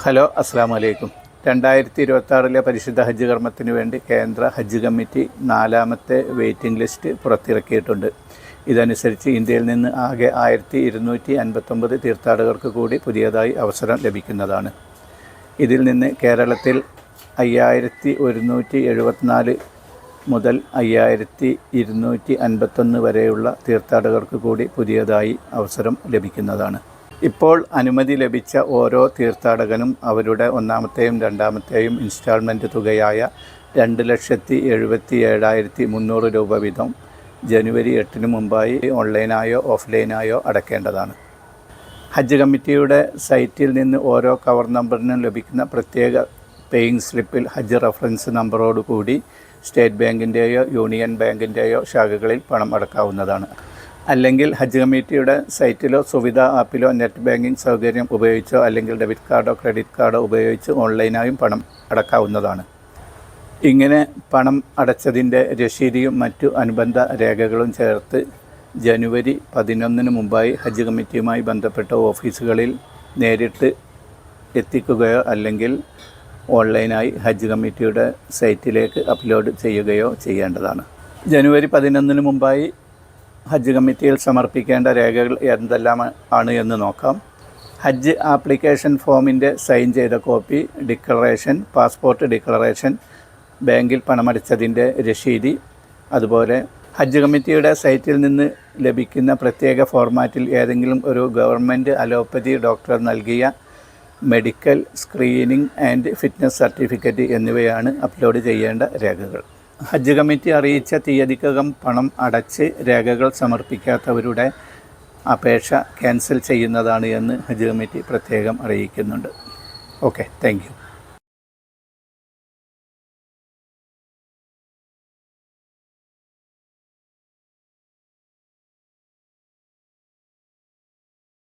Hello, അസ്സാം വലൈക്കും. 2026 പരിശുദ്ധ ഹജ്ജ് കർമ്മത്തിന് വേണ്ടി കേന്ദ്ര ഹജ്ജ് കമ്മിറ്റി 4ാമത്തെ വെയിറ്റിംഗ് ലിസ്റ്റ് പുറത്തിറക്കിയിട്ടുണ്ട്. ഇതനുസരിച്ച് ഇന്ത്യയിൽ നിന്ന് ആകെ 1259 തീർത്ഥാടകർക്ക് കൂടി പുതിയതായി അവസരം ലഭിക്കുന്നതാണ്. ഇതിൽ നിന്ന് കേരളത്തിൽ 5174 മുതൽ 5251 വരെയുള്ള തീർത്ഥാടകർക്ക് കൂടി പുതിയതായി അവസരം ലഭിക്കുന്നതാണ്. ഇപ്പോൾ അനുമതി ലഭിച്ച ഓരോ തീർത്ഥാടകനും അവരുടെ 1ാമത്തെയും 2ാമത്തെയും ഇൻസ്റ്റാൾമെൻറ്റ് തുകയായ 2,77,300 രൂപ വീതം ജനുവരി 8 മുമ്പായി ഓൺലൈനായോ ഓഫ്ലൈനായോ അടയ്ക്കേണ്ടതാണ്. ഹജ്ജ് കമ്മിറ്റിയുടെ സൈറ്റിൽ നിന്ന് ഓരോ കവർ നമ്പറിനും ലഭിക്കുന്ന പ്രത്യേക പേയിങ് സ്ലിപ്പിൽ ഹജ്ജ് റഫറൻസ് നമ്പറോടുകൂടി സ്റ്റേറ്റ് ബാങ്കിൻ്റെയോ യൂണിയൻ ബാങ്കിൻ്റെയോ ശാഖകളിൽ പണം അടക്കാവുന്നതാണ്. അല്ലെങ്കിൽ ഹജ്ജ് കമ്മിറ്റിയുടെ സൈറ്റിലോ സുവിധ ആപ്പിലോ നെറ്റ് ബാങ്കിംഗ് സൗകര്യം ഉപയോഗിച്ചോ അല്ലെങ്കിൽ ഡെബിറ്റ് കാർഡോ ക്രെഡിറ്റ് കാർഡോ ഉപയോഗിച്ച് ഓൺലൈനായും പണം അടക്കാവുന്നതാണ്. ഇങ്ങനെ പണം അടച്ചതിൻ്റെ രശീതിയും മറ്റു അനുബന്ധ രേഖകളും ചേർത്ത് ജനുവരി 11 മുമ്പായി ഹജ്ജ് കമ്മിറ്റിയുമായി ബന്ധപ്പെട്ട ഓഫീസുകളിൽ നേരിട്ട് എത്തിക്കുകയോ അല്ലെങ്കിൽ ഓൺലൈനായി ഹജ്ജ് കമ്മിറ്റിയുടെ സൈറ്റിലേക്ക് അപ്ലോഡ് ചെയ്യുകയോ ചെയ്യേണ്ടതാണ്. ജനുവരി 11 മുമ്പായി ഹജ്ജ് കമ്മിറ്റിയിൽ സമർപ്പിക്കേണ്ട രേഖകൾ എന്തെല്ലാം ആണ് എന്ന് നോക്കാം. ഹജ്ജ് ആപ്ലിക്കേഷൻ ഫോമിൻ്റെ സൈൻ ചെയ്ത കോപ്പി, ഡിക്ലറേഷൻ, പാസ്പോർട്ട് ഡിക്ലറേഷൻ, ബാങ്കിൽ പണമടച്ചതിൻ്റെ രശീതി, അതുപോലെ ഹജ്ജ് കമ്മിറ്റിയുടെ സൈറ്റിൽ നിന്ന് ലഭിക്കുന്ന പ്രത്യേക ഫോർമാറ്റിൽ ഏതെങ്കിലും ഒരു ഗവൺമെൻറ് അലോപ്പതി ഡോക്ടർ നൽകിയ medical screening and fitness certificate എന്നിവയാണ് അപ്ലോഡ് ചെയ്യേണ്ട രേഖകൾ. ഹജ്ജ് കമ്മിറ്റി അറിയിച്ച തീയതിക്കകം പണം അടച്ച് രേഖകൾ സമർപ്പിക്കാത്തവരുടെ അപേക്ഷ ക്യാൻസൽ ചെയ്യുന്നതാണ് എന്ന് ഹജ്ജ് കമ്മിറ്റി പ്രത്യേകം അറിയിക്കുന്നുണ്ട്. Okay, thank U.